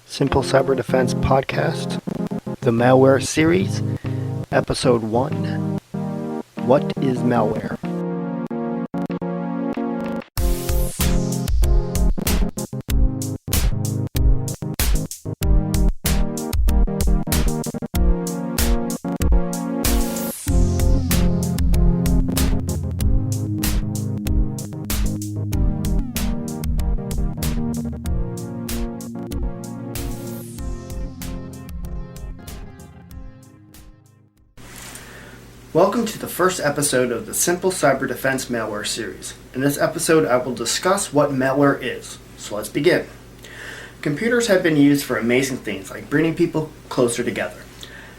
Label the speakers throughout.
Speaker 1: Simple Cyber Defense Podcast, the Malware Series, Episode 1. What is malware? Welcome to the first episode of the Simple Cyber Defense Malware series. In this episode, I will discuss what malware is. So let's begin. Computers have been used for amazing things like bringing people closer together.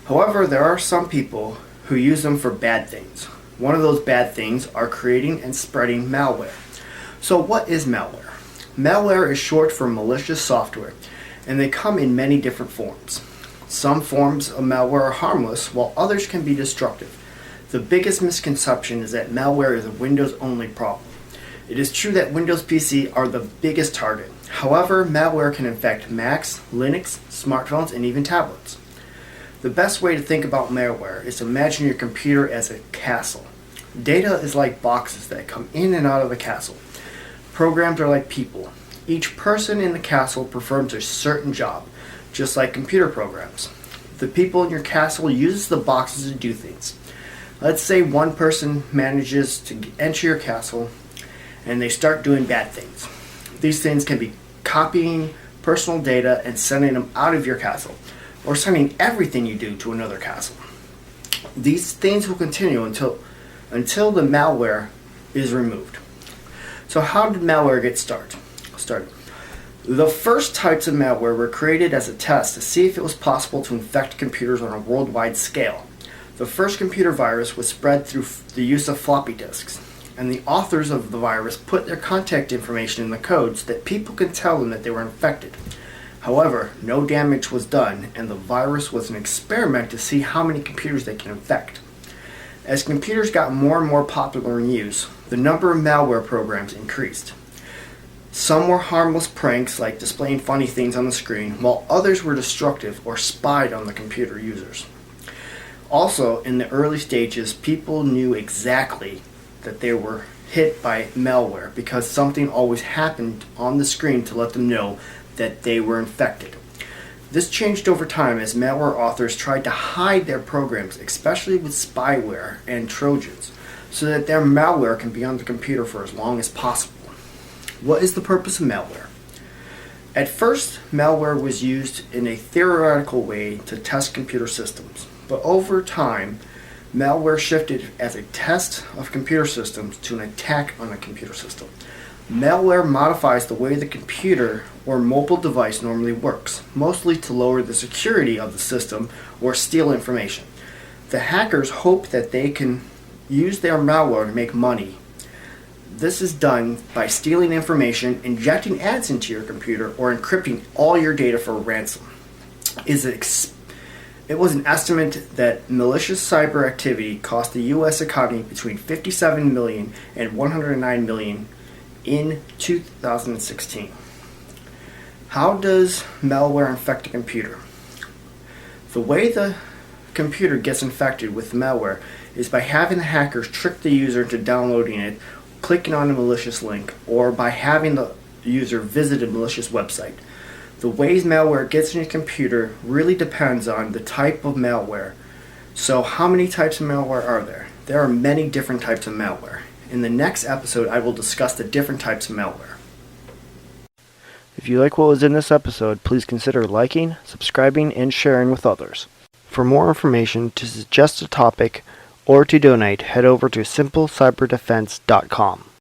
Speaker 1: However, there are some people who use them for bad things. One of those bad things are creating and spreading malware. So what is malware? Malware is short for malicious software, and they come in many different forms. Some forms of malware are harmless, while others can be destructive. The biggest misconception is that malware is a Windows-only problem. It is true that Windows PC are the biggest target. However, malware can infect Macs, Linux, smartphones, and even tablets. The best way to think about malware is to imagine your computer as a castle. Data is like boxes that come in and out of the castle. Programs are like people. Each person in the castle performs a certain job, just like computer programs. The people in your castle use the boxes to do things. Let's say one person manages to enter your castle and they start doing bad things. These things can be copying personal data and sending them out of your castle, or sending everything you do to another castle. These things will continue until the malware is removed. So how did malware get started? The first types of malware were created as a test to see if it was possible to infect computers on a worldwide scale. The first computer virus was spread through the use of floppy disks, and the authors of the virus put their contact information in the code so that people could tell them that they were infected. However, no damage was done, and the virus was an experiment to see how many computers they can infect. As computers got more and more popular in use, the number of malware programs increased. Some were harmless pranks like displaying funny things on the screen, while others were destructive or spied on the computer users. Also, in the early stages, people knew exactly that they were hit by malware because something always happened on the screen to let them know that they were infected. This changed over time as malware authors tried to hide their programs, especially with spyware and Trojans, so that their malware can be on the computer for as long as possible. What is the purpose of malware? At first, malware was used in a theoretical way to test computer systems. But over time, malware shifted as a test of computer systems to an attack on a computer system. Malware modifies the way the computer or mobile device normally works, mostly to lower the security of the system or steal information. The hackers hope that they can use their malware to make money. This is done by stealing information, injecting ads into your computer, or encrypting all your data for ransom. It was an estimate that malicious cyber activity cost the U.S. economy between 57 million and 109 million in 2016. How does malware infect a computer? The way the computer gets infected with malware is by having the hackers trick the user into downloading it, clicking on a malicious link, or by having the user visit a malicious website. The ways malware gets in your computer really depends on the type of malware. So how many types of malware are there? There are many different types of malware. In the next episode, I will discuss the different types of malware. If you like what was in this episode, please consider liking, subscribing, and sharing with others. For more information, to suggest a topic, or to donate, head over to simplecyberdefense.com.